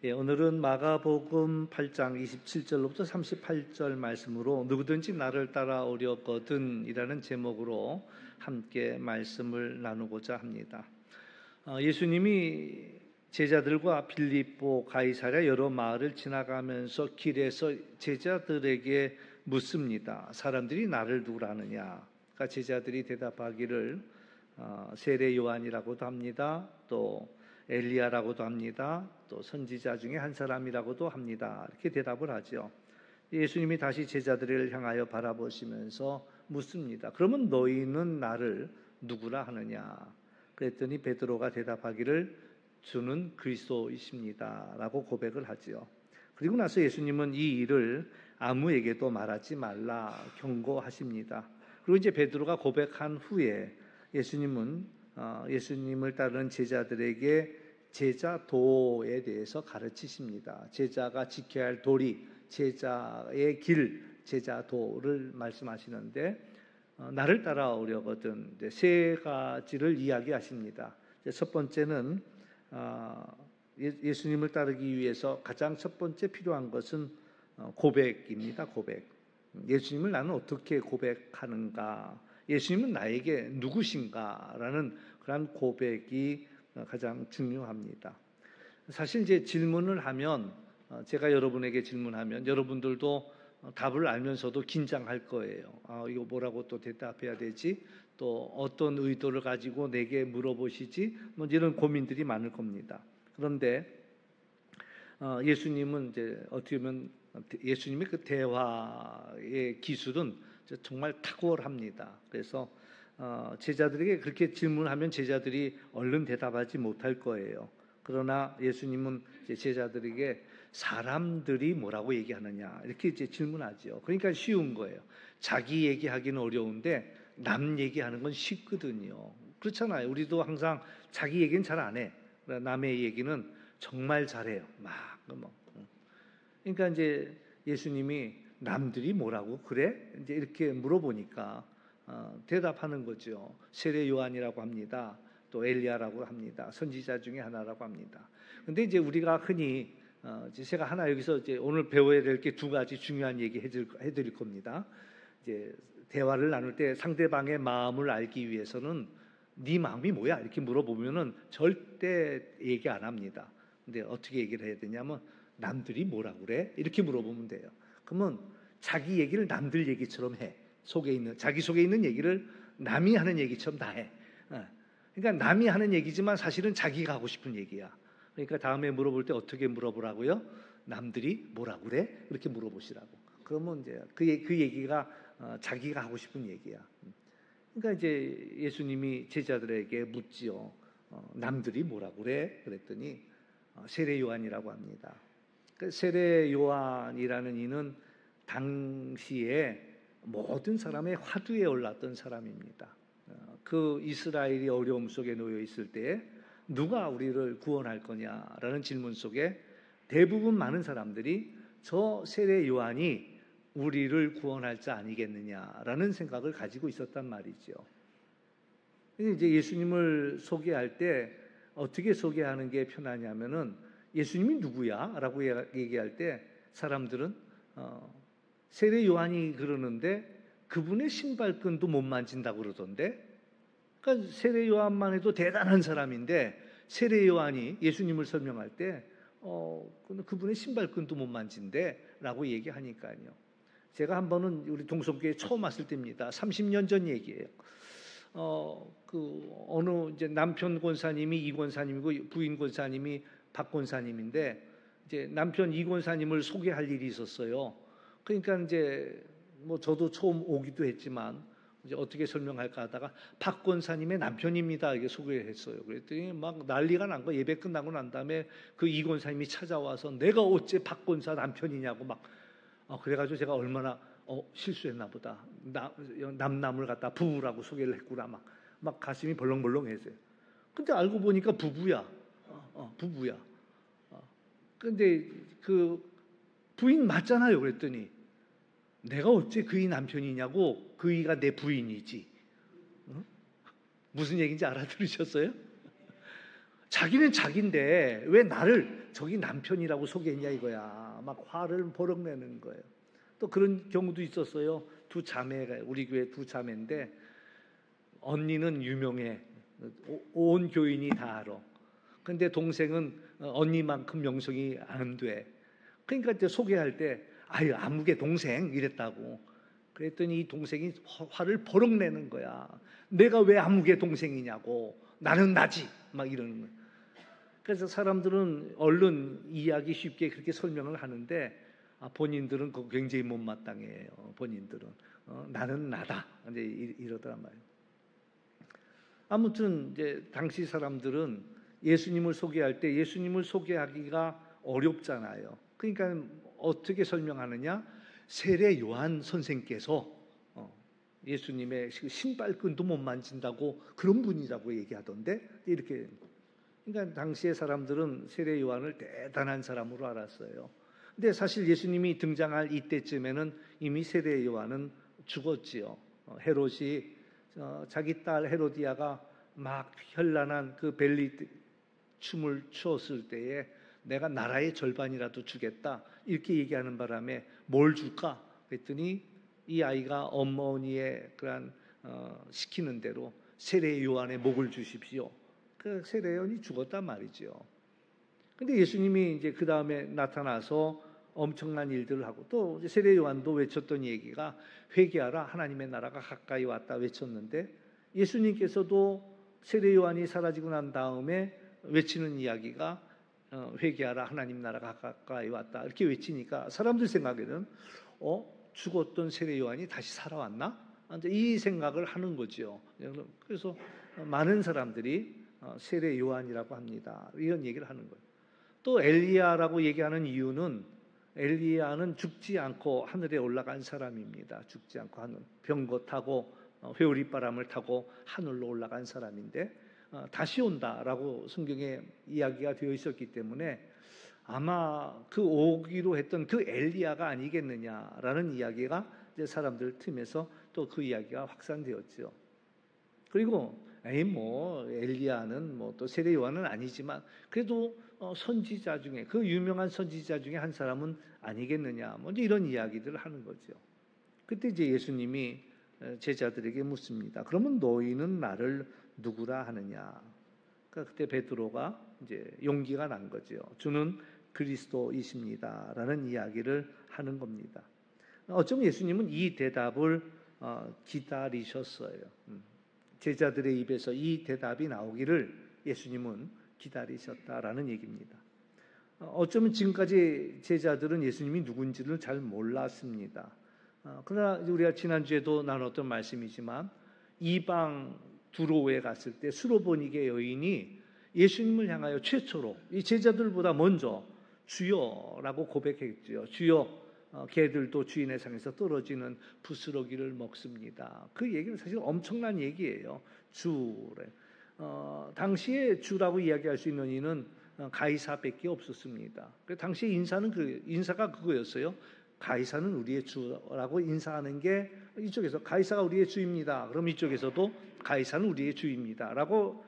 오늘은 마가복음 8장 27절로부터 38절 말씀으로 누구든지 나를 따라오려거든 이라는 제목으로 함께 말씀을 나누고자 합니다. 예수님이 제자들과 빌립보, 가이사랴 여러 마을을 지나가면서 길에서 제자들에게 묻습니다. 사람들이 나를 누구라 하느냐? 그러니까 제자들이 대답하기를 세례 요한이라고도 합니다. 또 엘리야라고도 합니다. 또 선지자 중에 한 사람이라고도 합니다. 이렇게 대답을 하죠. 예수님이 다시 제자들을 향하여 바라보시면서 묻습니다. 그러면 너희는 나를 누구라 하느냐? 그랬더니 베드로가 대답하기를 주는 그리스도이십니다 라고 고백을 하지요. 그리고 나서 예수님은 이 일을 아무에게도 말하지 말라 경고하십니다. 그리고 이제 베드로가 고백한 후에 예수님을 따르는 제자들에게 제자도에 대해서 가르치십니다. 제자가 지켜야 할 도리, 제자의 길, 제자도를 말씀하시는데 나를 따라오려거든 세 가지를 이야기하십니다. 첫 번째는 예수님을 따르기 위해서 가장 첫 번째 필요한 것은 고백입니다. 고백. 예수님을 나는 어떻게 고백하는가? 예수님은 나에게 누구신가라는 그런 고백이 가장 중요합니다. 사실 이제 질문을 하면 제가 여러분에게 질문하면 여러분들도 답을 알면서도 긴장할 거예요. 이거 뭐라고 또 대답해야 되지? 또 어떤 의도를 가지고 내게 물어보시지? 뭐 이런 고민들이 많을 겁니다. 그런데 예수님은 이제 어떻게 보면 예수님의 그 대화의 기술은 정말 탁월합니다. 그래서 제자들에게 그렇게 질문하면 제자들이 얼른 대답하지 못할 거예요. 그러나 예수님은 이제 제자들에게 사람들이 뭐라고 얘기하느냐 이렇게 이제 질문하죠. 그러니까 쉬운 거예요. 자기 얘기하기는 어려운데 남 얘기하는 건 쉽거든요. 그렇잖아요. 우리도 항상 자기 얘기는 잘 안 해. 남의 얘기는 정말 잘해요. 그러니까 이제 예수님이 남들이 뭐라고 그래? 이제 이렇게 물어보니까 대답하는 거죠. 세례 요한이라고 합니다. 또 엘리야라고 합니다. 선지자 중에 하나라고 합니다. 근데 이제 우리가 흔히 제가 하나 여기서 이제 오늘 배워야 될 게 두 가지 중요한 얘기 해드릴 겁니다. 이제 대화를 나눌 때 상대방의 마음을 알기 위해서는 네 마음이 뭐야? 이렇게 물어보면은 절대 얘기 안 합니다. 근데 어떻게 얘기를 해야 되냐면 남들이 뭐라고 그래? 이렇게 물어보면 돼요. 그러면 자기 얘기를 남들 얘기처럼 해. 자기 속에 있는 얘기를 남이 하는 얘기처럼 다 해. 그러니까 남이 하는 얘기지만 사실은 자기가 하고 싶은 얘기야. 그러니까 다음에 물어볼 때 어떻게 물어보라고요? 남들이 뭐라고 그래? 이렇게 물어보시라고. 그러면 이제 그 얘기가 자기가 하고 싶은 얘기야. 그러니까 이제 예수님이 제자들에게 묻지요. 남들이 뭐라고 그래? 그랬더니 세례 요한이라고 합니다. 그 세례 요한이라는 이는 당시에 모든 사람의 화두에 올랐던 사람입니다. 그 이스라엘이 어려움 속에 놓여 있을 때 누가 우리를 구원할 거냐라는 질문 속에 대부분 많은 사람들이 저 세례 요한이 우리를 구원할 자 아니겠느냐라는 생각을 가지고 있었단 말이죠. 이제 예수님을 소개할 때 어떻게 소개하는 게 편하냐면은 예수님이 누구야? 라고 얘기할 때 사람들은 세례 요한이 그러는데 그분의 신발끈도 못 만진다고 그러던데, 그러니까 세례 요한만 해도 대단한 사람인데 세례 요한이 예수님을 설명할 때 그분의 신발끈도 못 만진대라고 얘기하니까요. 제가 한 번은 우리 동성교회 처음 왔을 때입니다. 30년 전 얘기예요. 어느 이제 남편 권사님이 이 권사님이고 부인 권사님이 박 권사님인데 이제 남편 이 권사님을 소개할 일이 있었어요. 그러니까 이제 뭐 저도 처음 오기도 했지만 이제 어떻게 설명할까 하다가 박 권사님의 남편입니다 이게 소개했어요. 그랬더니 막 난리가 난 거. 예배 끝나고 난 다음에 그 이 권사님이 찾아와서 내가 어째 박 권사 남편이냐고 막 그래가지고 제가 얼마나 실수했나 보다. 남남을 갖다 부부라고 소개를 했구나 막 가슴이 벌렁벌렁했어요. 근데 알고 보니까 부부야. 부부야. 근데 그 부인 맞잖아요. 그랬더니 내가 어째 그의 남편이냐고. 그이가 내 부인이지. 무슨 얘기인지 알아들으셨어요? 자기는 자기인데 왜 나를 저기 남편이라고 소개했냐 이거야. 막 화를 버럭내는 거예요. 또 그런 경우도 있었어요. 두 자매가, 우리 교회 두 자매인데 언니는 유명해. 온 교인이 다 알아. 근데 동생은 언니만큼 명성이 안 돼. 그러니까 이제 소개할 때 아유 아무개 동생 이랬다고. 그랬더니 이 동생이 화를 버럭 내는 거야. 내가 왜 아무개 동생이냐고. 나는 나지. 막 이러는 거야. 그래서 사람들은 얼른 이해하기 쉽게 그렇게 설명을 하는데 본인들은 그거 굉장히 못마땅해요. 본인들은 나는 나다. 이제 이러더란 말이에요. 아무튼 이제 당시 사람들은 예수님을 소개할 때 예수님을 소개하기가 어렵잖아요. 그러니까 어떻게 설명하느냐? 세례 요한 선생께서 예수님의 신발끈도 못 만진다고 그런 분이라고 얘기하던데 이렇게. 그러니까 당시의 사람들은 세례 요한을 대단한 사람으로 알았어요. 근데 사실 예수님이 등장할 이때쯤에는 이미 세례 요한은 죽었지요. 헤롯이 자기 딸 헤로디아가 막 현란한 그 벨리 춤을 추었을 때에 내가 나라의 절반이라도 주겠다 이렇게 얘기하는 바람에 뭘 줄까? 그랬더니 이 아이가 어머니의 그런 시키는 대로 세례 요한의 목을 주십시오. 그 세례 요한이 죽었단 말이죠. 근데 예수님이 이제 그 다음에 나타나서 엄청난 일들을 하고 또 세례 요한도 외쳤던 얘기가 회개하라 하나님의 나라가 가까이 왔다 외쳤는데 예수님께서도 세례 요한이 사라지고 난 다음에 외치는 이야기가 회개하라 하나님 나라가 가까이 왔다 이렇게 외치니까 사람들 생각에는 죽었던 세례 요한이 다시 살아왔나? 이 생각을 하는 거죠. 그래서 많은 사람들이 세례 요한이라고 합니다. 이런 얘기를 하는 거예요. 또 엘리야라고 얘기하는 이유는 엘리야는 죽지 않고 하늘에 올라간 사람입니다. 죽지 않고 하늘 병거 타고 회오리바람을 타고 하늘로 올라간 사람인데 다시 온다라고 성경에 이야기가 되어 있었기 때문에 아마 그 오기로 했던 그 엘리야가 아니겠느냐라는 이야기가 이제 사람들 틈에서 또 그 이야기가 확산되었죠. 그리고 엘리야는 또 세례 요한은 아니지만 그래도 선지자 중에 그 유명한 선지자 중에 한 사람은 아니겠느냐 이제 이런 이야기들을 하는 거죠. 그때 이제 예수님이 제자들에게 묻습니다. 그러면 너희는 나를 누구라 하느냐? 그러니까 그때 베드로가 이제 용기가 난 거죠. 주는 그리스도이십니다라는 이야기를 하는 겁니다. 어쩌면 예수님은 이 대답을 기다리셨어요. 제자들의 입에서 이 대답이 나오기를 예수님은 기다리셨다라는 얘기입니다. 어쩌면 지금까지 제자들은 예수님이 누군지를 잘 몰랐습니다. 그러나 우리가 지난주에도 나눴던 말씀이지만 이방 두로에 갔을 때 수로보니게 여인이 예수님을 향하여 최초로 이 제자들보다 먼저 주여라고 고백했죠. 주여 개들도 주인의 상에서 떨어지는 부스러기를 먹습니다. 그 얘기는 사실 엄청난 얘기예요. 주래. 당시에 주라고 이야기할 수 있는 이는 가이사밖에 없었습니다. 당시 인사가 그거였어요. 가이사는 우리의 주라고 인사하는 게 이쪽에서 가이사가 우리의 주입니다. 그럼 이쪽에서도 가이사는 우리의 주입니다라고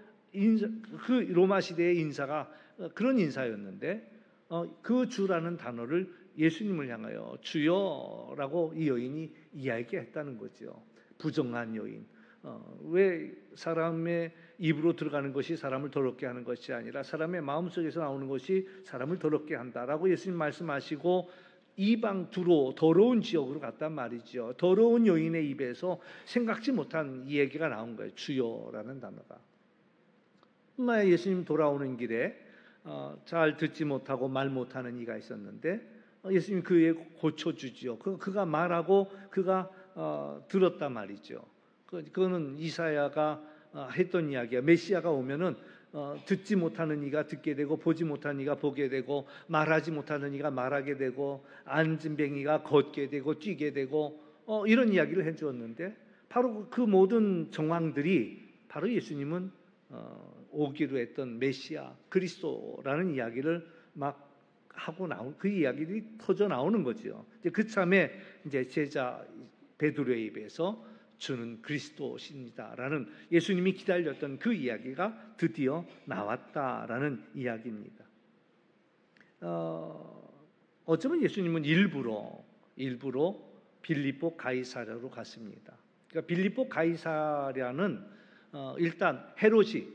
그 로마 시대의 인사가 그런 인사였는데 그 주라는 단어를 예수님을 향하여 주여라고 이 여인이 이야기했다는 거죠. 부정한 여인. 왜 사람의 입으로 들어가는 것이 사람을 더럽게 하는 것이 아니라 사람의 마음속에서 나오는 것이 사람을 더럽게 한다라고 예수님 말씀하시고 이방 두로 더러운 지역으로 갔단 말이죠. 더러운 여인의 입에서 생각지 못한 이 얘기가 나온 거예요. 주여라는 단어가. 정말 예수님 돌아오는 길에 잘 듣지 못하고 말 못하는 이가 있었는데 예수님이 그에 고쳐주지요. 그가 말하고 그가 들었단 말이죠. 그거는 이사야가 했던 이야기야. 메시아가 오면은 듣지 못하는 이가 듣게 되고 보지 못하는 이가 보게 되고 말하지 못하는 이가 말하게 되고 앉은 뱅이가 걷게 되고 뛰게 되고 이런 이야기를 해주었는데 바로 그 모든 정황들이 바로 예수님은 오기로 했던 메시아 그리스도라는 이야기를 막 하고 나온 그 이야기들이 터져 나오는 거죠. 그 참에 이제 제자 베드로의 입에서 주는 그리스도십니다라는 예수님이 기다렸던 그 이야기가 드디어 나왔다라는 이야기입니다. 어쩌면 예수님은 일부러 빌립보 가이사랴로 갔습니다. 그러니까 빌립보 가이사랴는 일단 헤롯이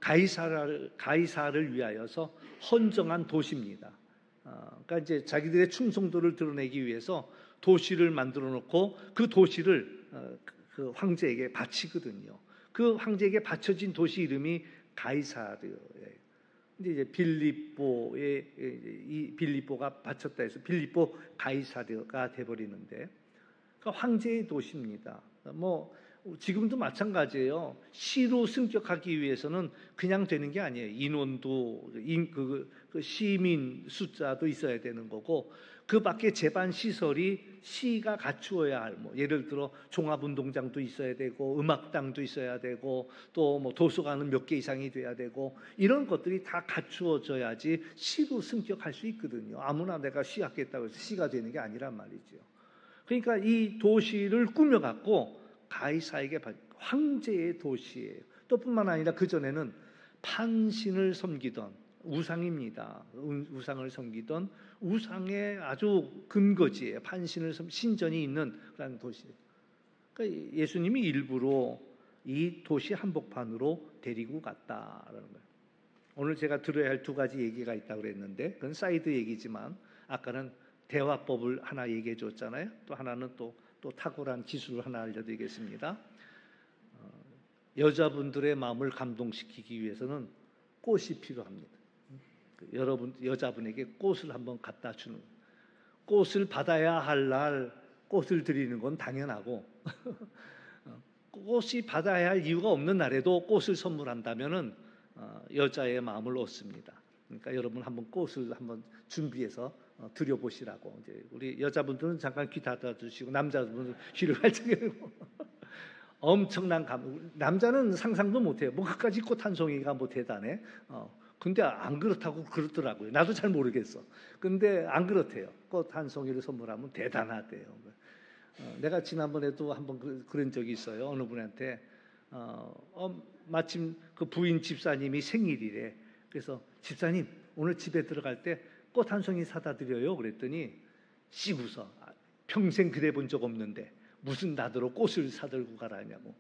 가이사를 위하여서 헌정한 도시입니다. 그러니까 이제 자기들의 충성도를 드러내기 위해서 도시를 만들어 놓고 그 도시를 그 황제에게 바치거든요. 그 황제에게 바쳐진 도시 이름이 가이사르예요. 근데 이제 빌립보가 바쳤다 해서 빌립보 가이사르가 돼 버리는데, 그러니까 황제의 도시입니다. 뭐 지금도 마찬가지예요. 시로 승격하기 위해서는 그냥 되는 게 아니에요. 인원도 그 시민 숫자도 있어야 되는 거고, 그 밖에 제반 시설이 시가 갖추어야 할, 뭐 예를 들어 종합운동장도 있어야 되고, 음악당도 있어야 되고, 또 뭐 도서관은 몇 개 이상이 돼야 되고, 이런 것들이 다 갖추어져야지 시로 승격할 수 있거든요. 아무나 내가 시 하겠다고 해서 시가 되는 게 아니란 말이죠. 그러니까 이 도시를 꾸며갖고 가이사에게 황제의 도시예요. 또 뿐만 아니라 그 전에는 판신을 섬기던, 우상입니다. 우상을 섬기던 우상의 아주 근거지예요. 신전이 있는 그런 도시. 그러니까 예수님이 일부러 이 도시 한복판으로 데리고 갔다라는 거예요. 오늘 제가 들어야 할 두 가지 얘기가 있다고 그랬는데, 그건 사이드 얘기지만 아까는 대화법을 하나 얘기해 줬잖아요. 또 하나는 또 탁월한 기술을 하나 알려드리겠습니다. 여자분들의 마음을 감동시키기 위해서는 꽃이 필요합니다. 여러분 여자분에게 꽃을 한번 갖다 주는, 꽃을 받아야 할 날 꽃을 드리는 건 당연하고 꽃이 받아야 할 이유가 없는 날에도 꽃을 선물한다면은 여자의 마음을 얻습니다. 그러니까 여러분 한번 꽃을 한번 준비해서 드려보시라고. 이제 우리 여자분들은 잠깐 귀 닫아주시고 남자분들은 귀를 활짝 열고 엄청난 남자는 상상도 못해요. 뭐 그까지 꽃 한 송이가 뭐 대단해. 근데 안 그렇다고 그러더라고요. 나도 잘 모르겠어. 근데 안 그렇대요. 꽃 한 송이를 선물하면 대단하대요. 내가 지난번에도 한번 그런 적이 있어요. 어느 분한테 마침 그 부인 집사님이 생일이래. 그래서 집사님 오늘 집에 들어갈 때 꽃 한 송이 사다 드려요. 그랬더니 씩 웃어. 평생 그래 본 적 없는데 무슨 나더러 꽃을 사들고 가라냐고.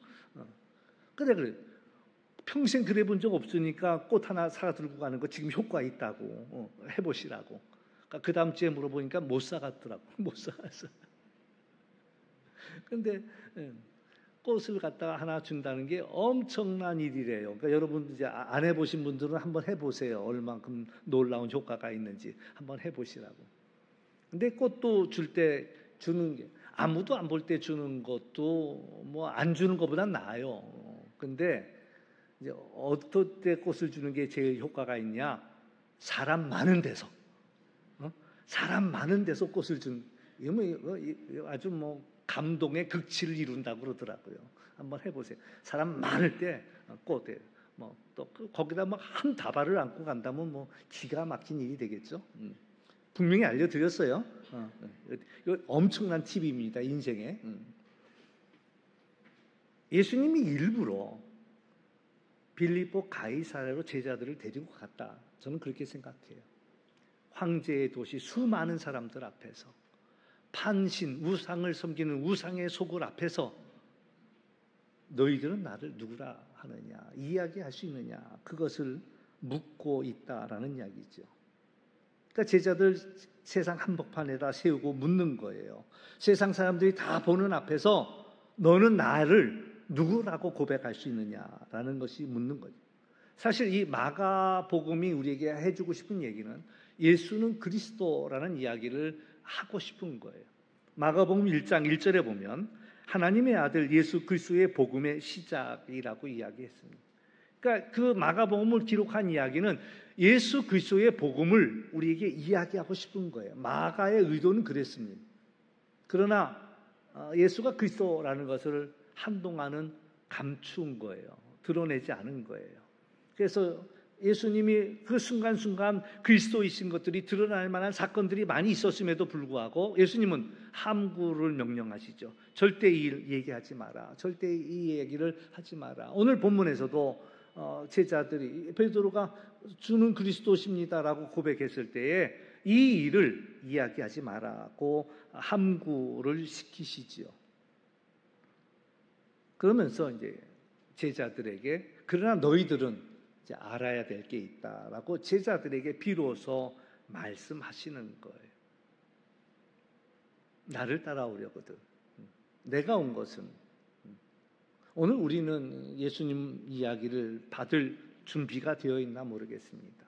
그래. 평생 그래 본 적 없으니까 꽃 하나 사다 들고 가는 거 지금 효과 있다고. 해보시라고. 그러니까 그 다음 주에 물어보니까 못 사갔더라고. 못 사갔어. 근데 꽃을 갖다가 하나 준다는 게 엄청난 일이래요. 그러니까 여러분 이제 안 해보신 분들은 한번 해보세요. 얼만큼 놀라운 효과가 있는지 한번 해보시라고. 근데 꽃도 줄 때 주는 게 아무도 안 볼 때 주는 것도 뭐 안 주는 것보다 나아요. 근데 이제 어떨 때 꽃을 주는 게 제일 효과가 있냐? 사람 많은 데서, 사람 많은 데서 꽃을 주는, 이거 아주 뭐 감동의 극치를 이룬다고 그러더라고요. 한번 해보세요. 사람 많을 때 꽃에 뭐 또 거기다 막 한 다발을 안고 간다면 뭐 기가 막힌 일이 되겠죠. 분명히 알려드렸어요. 이거 엄청난 팁입니다. 인생에. 예수님이 일부러 빌립보 가이사랴로 제자들을 데리고 갔다. 저는 그렇게 생각해요. 황제의 도시 수많은 사람들 앞에서, 판신, 우상을 섬기는 우상의 속을 앞에서 너희들은 나를 누구라 하느냐, 이야기할 수 있느냐, 그것을 묻고 있다라는 이야기죠. 그러니까 제자들 세상 한복판에다 세우고 묻는 거예요. 세상 사람들이 다 보는 앞에서 너는 나를 누구라고 고백할 수 있느냐라는 것이 묻는 거죠. 사실 이 마가복음이 우리에게 해주고 싶은 얘기는 예수는 그리스도라는 이야기를 하고 싶은 거예요. 마가복음 1장 1절에 보면 하나님의 아들 예수 그리스도의 복음의 시작이라고 이야기했습니다. 그러니까 그 마가복음을 기록한 이야기는 예수 그리스도의 복음을 우리에게 이야기하고 싶은 거예요. 마가의 의도는 그랬습니다. 그러나 예수가 그리스도라는 것을 한동안은 감춘 거예요. 드러내지 않은 거예요. 그래서 예수님이 그 순간순간 그리스도이신 것들이 드러날 만한 사건들이 많이 있었음에도 불구하고 예수님은 함구를 명령하시죠. 절대 이 일 얘기하지 마라. 절대 이 얘기를 하지 마라. 오늘 본문에서도 제자들이 베드로가 주는 그리스도십니다라고 고백했을 때에 이 일을 이야기하지 마라고 함구를 시키시지요. 그러면서 이제 제자들에게 그러나 너희들은 이제 알아야 될 게 있다라고 제자들에게 비로소 말씀하시는 거예요. 나를 따라오려거든. 내가 온 것은 오늘 우리는 예수님 이야기를 받을 준비가 되어 있나 모르겠습니다.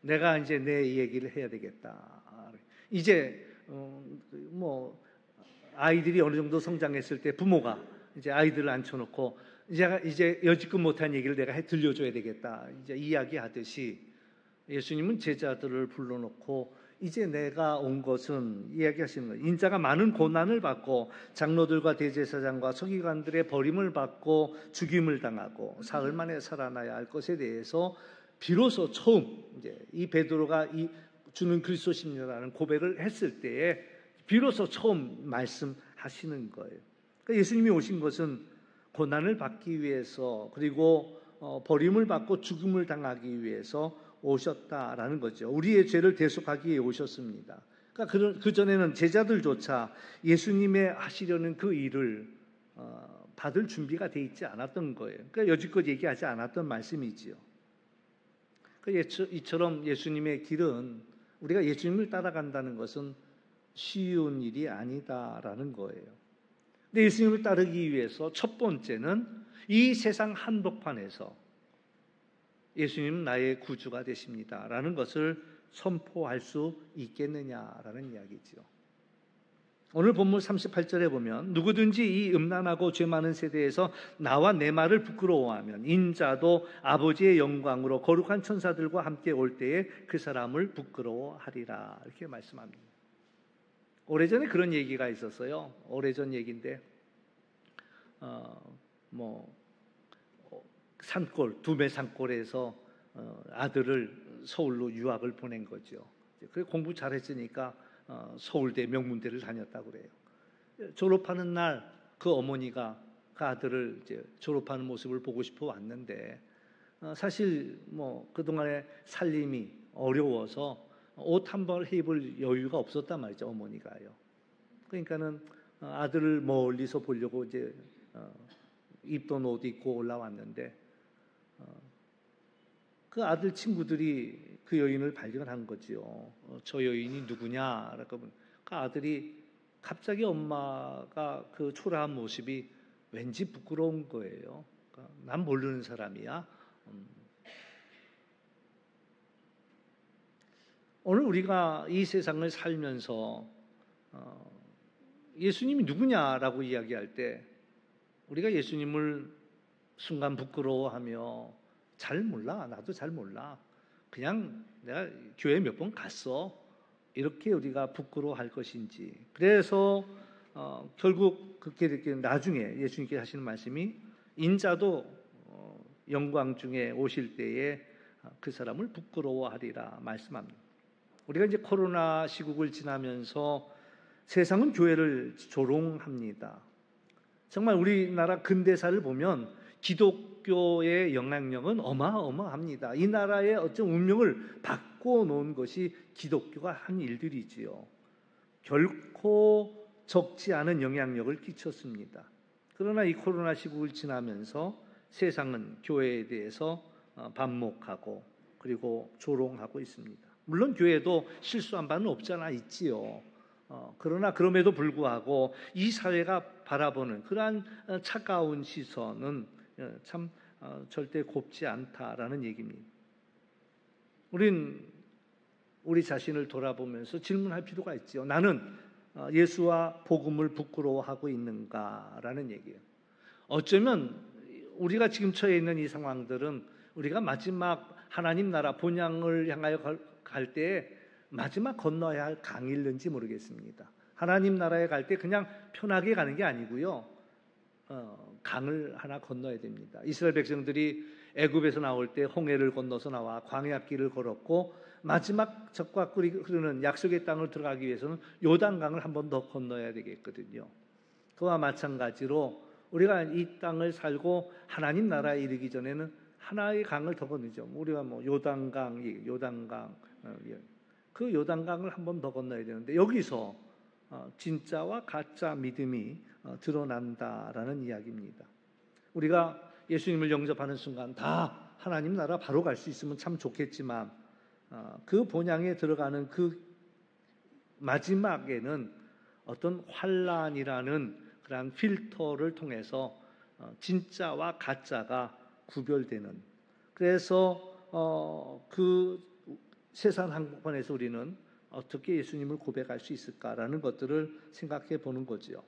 내가 이제 내 얘기를 해야 되겠다. 이제 아이들이 어느 정도 성장했을 때 부모가 이제 아이들을 앉혀놓고 이제 여지껏 못한 얘기를 내가 들려줘야 되겠다. 이제 이야기하듯이 예수님은 제자들을 불러놓고 이제 내가 온 것은 이야기하시는 거예요. 인자가 많은 고난을 받고 장로들과 대제사장과 서기관들의 버림을 받고 죽임을 당하고 사흘 만에 살아나야 할 것에 대해서 비로소 처음 이제 이 베드로가 이 주는 그리스도십니다라는 고백을 했을 때에 비로소 처음 말씀하시는 거예요. 그러니까 예수님이 오신 것은 고난을 받기 위해서 그리고 버림을 받고 죽음을 당하기 위해서 오셨다라는 거죠. 우리의 죄를 대속하기 위해 오셨습니다. 그러니까 그전에는 제자들조차 예수님의 하시려는 그 일을 받을 준비가 돼 있지 않았던 거예요. 그러니까 여지껏 얘기하지 않았던 말씀이지요. 이처럼 예수님의 길은 우리가 예수님을 따라간다는 것은 쉬운 일이 아니다라는 거예요. 근데 예수님을 따르기 위해서 첫 번째는 이 세상 한복판에서 예수님은 나의 구주가 되십니다라는 것을 선포할 수 있겠느냐라는 이야기죠. 오늘 본문 38절에 보면 누구든지 이 음란하고 죄 많은 세대에서 나와 내 말을 부끄러워하면 인자도 아버지의 영광으로 거룩한 천사들과 함께 올 때에 그 사람을 부끄러워하리라 이렇게 말씀합니다. 오래전에 그런 얘기가 있었어요. 오래전 얘기인데 산골 두메 산골에서 아들을 서울로 유학을 보낸 거죠. 그래 공부 잘했으니까 서울대 명문대를 다녔다고 그래요. 졸업하는 날 그 어머니가 그 아들을 이제 졸업하는 모습을 보고 싶어 왔는데 사실 그동안의 살림이 어려워서 옷 한 벌 입을 여유가 없었단 말이죠, 어머니가요. 그러니까는 아들을 멀리서 보려고 이제 입던 옷 입고 올라왔는데 그 아들 친구들이 그 여인을 발견한 거지요. 저 여인이 누구냐라고 그 아들이 갑자기 엄마가 그 초라한 모습이 왠지 부끄러운 거예요. 난 모르는 사람이야. 오늘 우리가 이 세상을 살면서 예수님이 누구냐라고 이야기할 때 우리가 예수님을 순간 부끄러워하며 잘 몰라. 나도 잘 몰라. 그냥 내가 교회 몇 번 갔어. 이렇게 우리가 부끄러워할 것인지. 그래서 결국 그렇게 나중에 예수님께 하시는 말씀이 인자도 영광 중에 오실 때에 그 사람을 부끄러워하리라 말씀합니다. 우리가 이제 코로나 시국을 지나면서 세상은 교회를 조롱합니다. 정말 우리나라 근대사를 보면 기독교의 영향력은 어마어마합니다. 이 나라의 어떤 운명을 바꿔놓은 것이 기독교가 한 일들이지요. 결코 적지 않은 영향력을 끼쳤습니다. 그러나 이 코로나 시국을 지나면서 세상은 교회에 대해서 반목하고 그리고 조롱하고 있습니다. 물론 교회도 실수한 바는 없잖아 있지요. 그러나 그럼에도 불구하고 이 사회가 바라보는 그러한 차가운 시선은 참 절대 곱지 않다라는 얘기입니다. 우리 자신을 돌아보면서 질문할 필요가 있지요. 나는 예수와 복음을 부끄러워하고 있는가라는 얘기예요. 어쩌면 우리가 지금 처해 있는 이 상황들은 우리가 마지막 하나님 나라 본향을 향하여 갈 때에 마지막 건너야 할 강일는지 모르겠습니다. 하나님 나라에 갈 때 그냥 편하게 가는 게 아니고요. 강을 하나 건너야 됩니다. 이스라엘 백성들이 애굽에서 나올 때 홍해를 건너서 나와 광야길을 걸었고 마지막 적과 꿀이 흐르는 약속의 땅을 들어가기 위해서는 요단강을 한 번 더 건너야 되겠거든요. 그와 마찬가지로 우리가 이 땅을 살고 하나님 나라에 이르기 전에는 하나의 강을 더 건너죠. 우리가 뭐 요단강, 그 요단강을 한 번 더 건너야 되는데 여기서 진짜와 가짜 믿음이 드러난다라는 이야기입니다. 우리가 예수님을 영접하는 순간 다 하나님 나라 바로 갈 수 있으면 참 좋겠지만 그 본향에 들어가는 그 마지막에는 어떤 환란이라는 그런 필터를 통해서 진짜와 가짜가 구별되는, 그래서 그 세상 한복판에서 우리는 어떻게 예수님을 고백할 수 있을까라는 것들을 생각해 보는 거지요.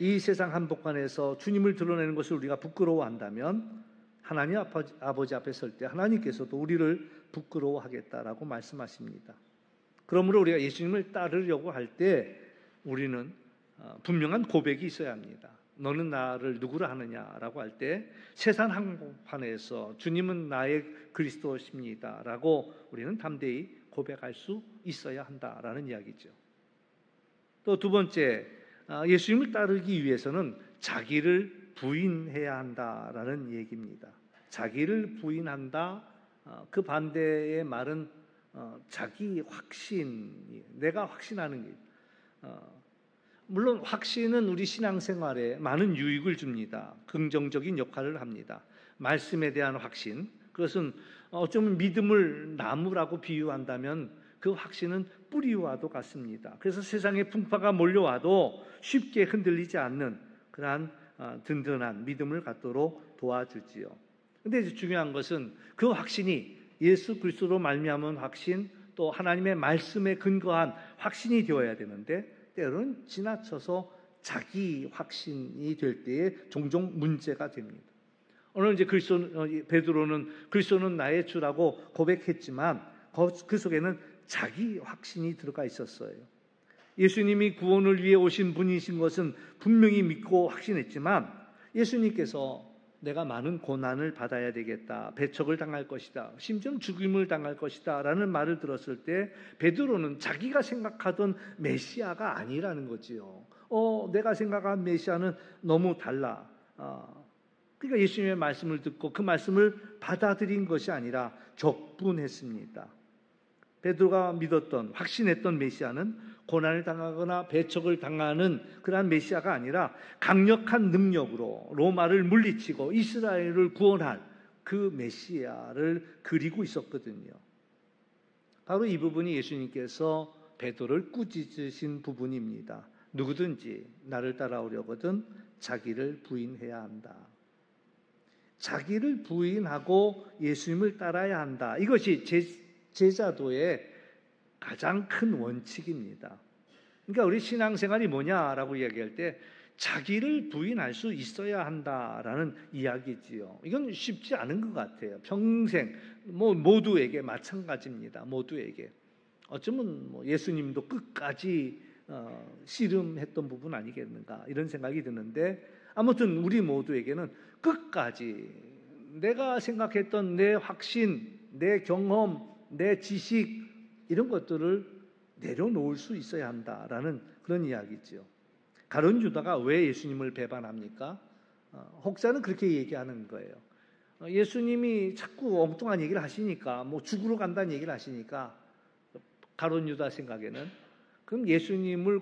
이 세상 한복판에서 주님을 드러내는 것을 우리가 부끄러워한다면 하나님 아버지 앞에 설 때 하나님께서도 우리를 부끄러워하겠다라고 말씀하십니다. 그러므로 우리가 예수님을 따르려고 할 때 우리는 분명한 고백이 있어야 합니다. 너는 나를 누구라 하느냐라고 할 때 세상 한복판에서 주님은 나의 그리스도십니다라고 우리는 담대히 고백할 수 있어야 한다라는 이야기죠. 또 두 번째, 예수님을 따르기 위해서는 자기를 부인해야 한다라는 얘기입니다. 자기를 부인한다, 그 반대의 말은 자기 확신, 내가 확신하는 게, 물론 확신은 우리 신앙생활에 많은 유익을 줍니다. 긍정적인 역할을 합니다. 말씀에 대한 확신, 그것은 어쩌면 믿음을 나무라고 비유한다면 그 확신은 뿌리와도 같습니다. 그래서 세상에 풍파가 몰려와도 쉽게 흔들리지 않는 그러한 든든한 믿음을 갖도록 도와주지요. 그런데 중요한 것은 그 확신이 예수 그리스도로 말미암은 확신, 또 하나님의 말씀에 근거한 확신이 되어야 되는데 때로는 지나쳐서 자기 확신이 될 때에 종종 문제가 됩니다. 오늘 이제 베드로는 그리스도는 나의 주라고 고백했지만 그 속에는 자기 확신이 들어가 있었어요. 예수님이 구원을 위해 오신 분이신 것은 분명히 믿고 확신했지만 예수님께서 내가 많은 고난을 받아야 되겠다, 배척을 당할 것이다, 심지어는 죽임을 당할 것이다 라는 말을 들었을 때 베드로는 자기가 생각하던 메시아가 아니라는 거지요. 내가 생각한 메시아는 너무 달라. 그러니까 예수님의 말씀을 듣고 그 말씀을 받아들인 것이 아니라 적분했습니다. 베드로가 믿었던, 확신했던 메시아는 고난을 당하거나 배척을 당하는 그러한 메시아가 아니라 강력한 능력으로 로마를 물리치고 이스라엘을 구원할 그 메시아를 그리고 있었거든요. 바로 이 부분이 예수님께서 베드로를 꾸짖으신 부분입니다. 누구든지 나를 따라오려거든 자기를 부인해야 한다. 자기를 부인하고 예수님을 따라야 한다. 이것이 제자도의 가장 큰 원칙입니다. 그러니까 우리 신앙생활이 뭐냐라고 이야기할 때 자기를 부인할 수 있어야 한다라는 이야기지요. 이건 쉽지 않은 것 같아요. 평생 모두에게 마찬가지입니다. 모두에게. 어쩌면 예수님도 끝까지 씨름했던 부분 아니겠는가 이런 생각이 드는데 아무튼 우리 모두에게는 끝까지 내가 생각했던 내 확신, 내 경험, 내 지식 이런 것들을 내려놓을 수 있어야 한다라는 그런 이야기죠. 가룟 유다가 왜 예수님을 배반합니까? 혹자는 그렇게 얘기하는 거예요. 예수님이 자꾸 엉뚱한 얘기를 하시니까 죽으러 간다는 얘기를 하시니까 가룟 유다 생각에는 그럼 예수님을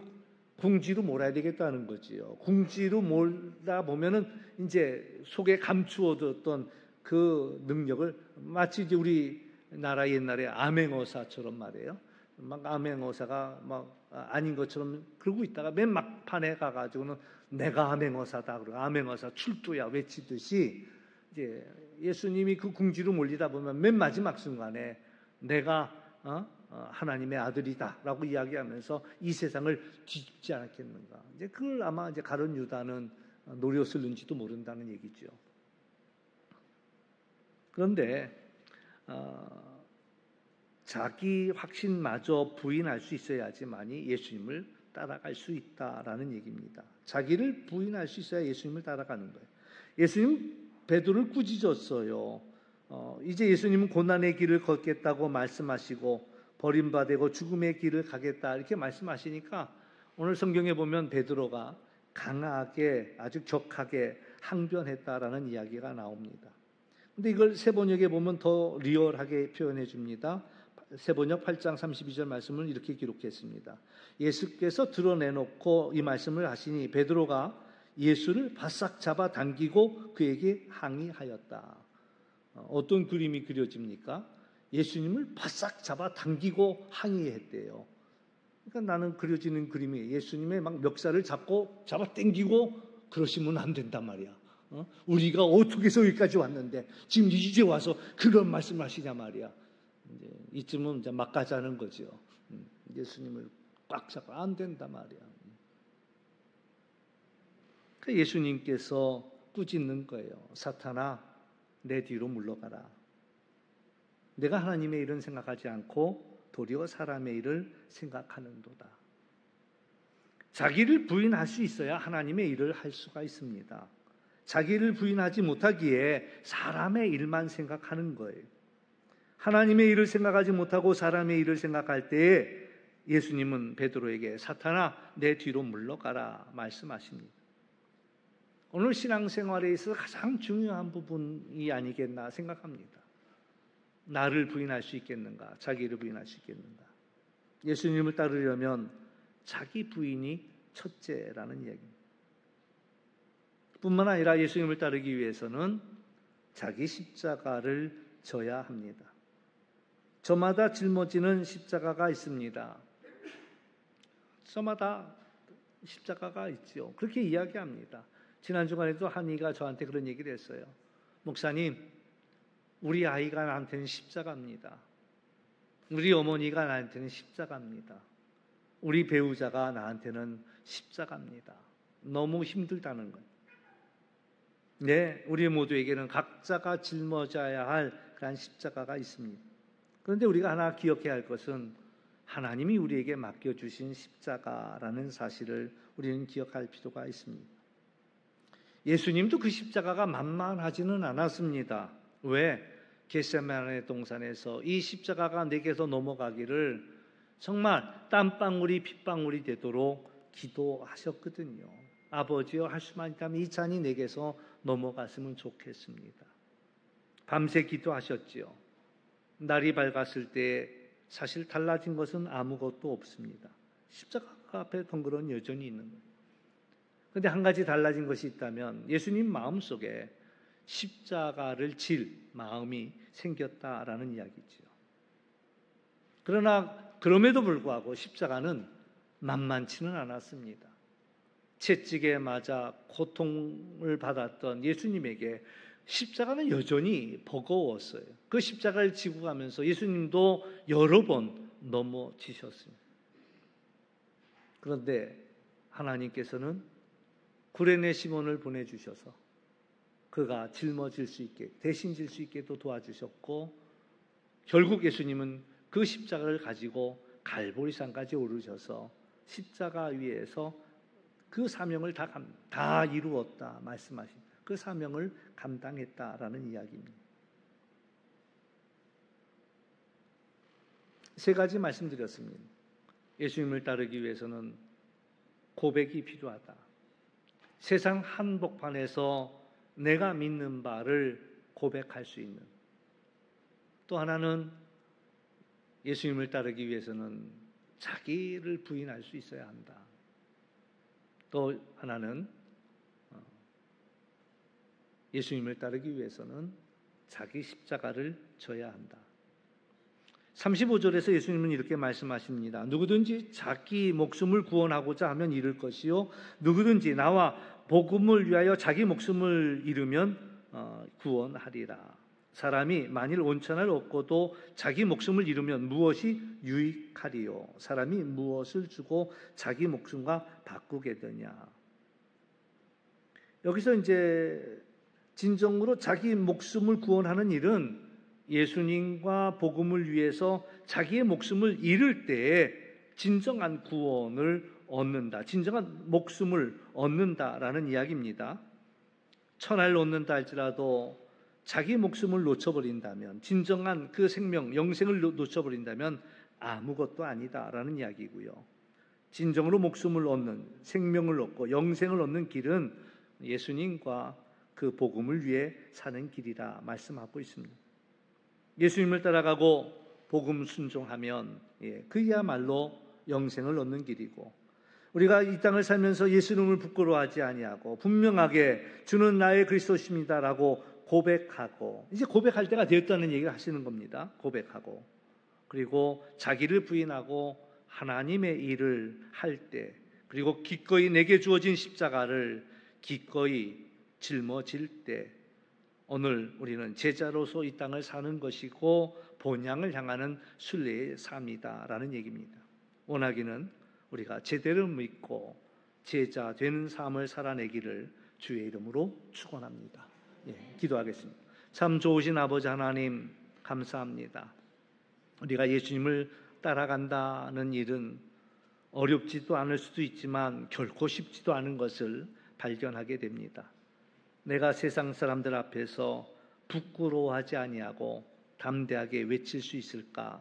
궁지로 몰아야 되겠다는 거지요. 궁지로 몰다 보면은 이제 속에 감추어뒀던 그 능력을 마치 이제 우리 나라 옛날에 암행어사처럼 말이에요. 막 암행어사가 막 아닌 것처럼 그러고 있다가 맨 막판에 가가지고는 내가 암행어사다 그러고 암행어사 출두야 외치듯이 이제 예수님이 그 궁지로 몰리다 보면 맨 마지막 순간에 내가 하나님의 아들이다라고 이야기하면서 이 세상을 뒤집지 않았겠는가. 이제 그걸 아마 이제 가룟 유다는 노렸을는지도 모른다는 얘기죠. 그런데 자기 확신마저 부인할 수 있어야지만이 예수님을 따라갈 수 있다라는 얘기입니다. 자기를 부인할 수 있어야 예수님을 따라가는 거예요. 예수님 베드로를 꾸짖었어요. 이제 예수님은 고난의 길을 걷겠다고 말씀하시고 버림받고 죽음의 길을 가겠다 이렇게 말씀하시니까 오늘 성경에 보면 베드로가 강하게 아주 격하게 항변했다라는 이야기가 나옵니다. 근데 이걸 세번역에 보면 더 리얼하게 표현해 줍니다. 세번역 8장 32절 말씀을 이렇게 기록했습니다. 예수께서 드러내놓고 이 말씀을 하시니 베드로가 예수를 바싹 잡아 당기고 그에게 항의하였다. 어떤 그림이 그려집니까? 예수님을 바싹 잡아 당기고 항의했대요. 그러니까 나는 그려지는 그림이 예수님의 막 멱살을 잡고 잡아 당기고 그러시면 안 된단 말이야. 우리가 어떻게 해서 여기까지 왔는데 지금 이제 와서 그런 말씀을 하시냐 말이야. 이쯤은 이제 막 가자는 거죠. 예수님을 꽉 잡아 안 된단 말이야. 그 예수님께서 꾸짖는 거예요. 사탄아, 내 뒤로 물러가라. 내가 하나님의 일은 생각하지 않고 도리어 사람의 일을 생각하는도다. 자기를 부인할 수 있어야 하나님의 일을 할 수가 있습니다. 자기를 부인하지 못하기에 사람의 일만 생각하는 거예요. 하나님의 일을 생각하지 못하고 사람의 일을 생각할 때에 예수님은 베드로에게 사탄아 내 뒤로 물러가라 말씀하십니다. 오늘 신앙생활에 있어서 가장 중요한 부분이 아니겠나 생각합니다. 나를 부인할 수 있겠는가? 자기를 부인할 수 있겠는가? 예수님을 따르려면 자기 부인이 첫째라는 이야기입니다. 뿐만 아니라 예수님을 따르기 위해서는 자기 십자가를 져야 합니다. 저마다 짊어지는 십자가가 있습니다. 저마다 십자가가 있죠. 그렇게 이야기합니다. 지난 주간에도 한이가 저한테 그런 얘기를 했어요. 목사님, 우리 아이가 나한테는 십자가입니다. 우리 어머니가 나한테는 십자가입니다. 우리 배우자가 나한테는 십자가입니다. 너무 힘들다는 거예요. 네, 우리 모두에게는 각자가 짊어져야 할 그런 십자가가 있습니다. 그런데 우리가 하나 기억해야 할 것은 하나님이 우리에게 맡겨주신 십자가라는 사실을 우리는 기억할 필요가 있습니다. 예수님도 그 십자가가 만만하지는 않았습니다. 왜? 겟세마네 동산에서 이 십자가가 내게서 넘어가기를 정말 땀방울이 핏방울이 되도록 기도하셨거든요. 아버지여, 할 수만 있다면 이 잔이 내게서 넘어갔으면 좋겠습니다. 밤새 기도하셨지요. 날이 밝았을 때 사실 달라진 것은 아무것도 없습니다. 십자가 앞에 덩그러니 여전히 있는 거예요. 그런데 한 가지 달라진 것이 있다면 예수님 마음속에 십자가를 질 마음이 생겼다라는 이야기죠. 그러나 그럼에도 불구하고 십자가는 만만치는 않았습니다. 채찍에 맞아 고통을 받았던 예수님에게 십자가는 여전히 버거웠어요. 그 십자가를 지고 가면서 예수님도 여러 번 넘어지셨습니다. 그런데 하나님께서는 구레네 시몬을 보내주셔서 그가 짊어질 수 있게, 대신 질 수 있게도 도와주셨고, 결국 예수님은 그 십자가를 가지고 갈보리산까지 오르셔서 십자가 위에서 그 사명을 다 이루었다 말씀하신 그 사명을 감당했다라는 이야기입니다. 세 가지 말씀드렸습니다. 예수님을 따르기 위해서는 고백이 필요하다. 세상 한복판에서 내가 믿는 바를 고백할 수 있는. 또 하나는 예수님을 따르기 위해서는 자기를 부인할 수 있어야 한다. 또 하나는 예수님을 따르기 위해서는 자기 십자가를 져야 한다. 35절에서 예수님은 이렇게 말씀하십니다. 누구든지 자기 목숨을 구원하고자 하면 잃을 것이요, 누구든지 나와 복음을 위하여 자기 목숨을 잃으면 구원하리라. 사람이 만일 온천을 얻고도 자기 목숨을 잃으면 무엇이 유익하리요? 사람이 무엇을 주고 자기 목숨과 바꾸게 되냐? 여기서 이제 진정으로 자기 목숨을 구원하는 일은 예수님과 복음을 위해서 자기의 목숨을 잃을 때에 진정한 구원을 얻는다. 진정한 목숨을 얻는다라는 이야기입니다. 천하를 얻는다 할지라도 자기 목숨을 놓쳐버린다면, 진정한 그 생명, 영생을 놓쳐버린다면 아무것도 아니다라는 이야기고요. 진정으로 목숨을 얻는, 생명을 얻고 영생을 얻는 길은 예수님과 그 복음을 위해 사는 길이라 말씀하고 있습니다. 예수님을 따라가고 복음 순종하면 그야말로 영생을 얻는 길이고, 우리가 이 땅을 살면서 예수님을 부끄러워하지 아니하고 분명하게 주는 나의 그리스도십니다라고 고백하고, 이제 고백할 때가 되었다는 얘기를 하시는 겁니다. 고백하고, 그리고 자기를 부인하고 하나님의 일을 할 때, 그리고 기꺼이 내게 주어진 십자가를 기꺼이 짊어질 때, 오늘 우리는 제자로서 이 땅을 사는 것이고 본향을 향하는 순례의 삶이다라는 얘기입니다. 원하기는 우리가 제대로 믿고 제자 되는 삶을 살아내기를 주의 이름으로 축원합니다. 기도하겠습니다. 참 좋으신 아버지 하나님, 감사합니다. 우리가 예수님을 따라간다는 일은 어렵지도 않을 수도 있지만 결코 쉽지도 않은 것을 발견하게 됩니다. 내가 세상 사람들 앞에서 부끄러워하지 아니하고 담대하게 외칠 수 있을까?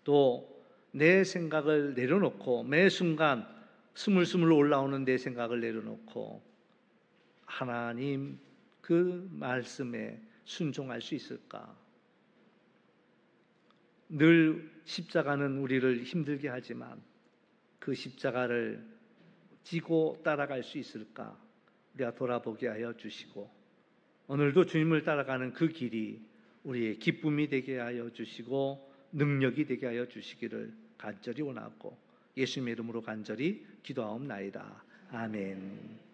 또 내 생각을 내려놓고 매 순간 스물스물 올라오는 내 생각을 내려놓고 하나님 그 말씀에 순종할 수 있을까? 늘 십자가는 우리를 힘들게 하지만 그 십자가를 지고 따라갈 수 있을까? 우리가 돌아보게 하여 주시고, 오늘도 주님을 따라가는 그 길이 우리의 기쁨이 되게 하여 주시고 능력이 되게 하여 주시기를 간절히 원하고 예수님의 이름으로 간절히 기도하옵나이다. 아멘.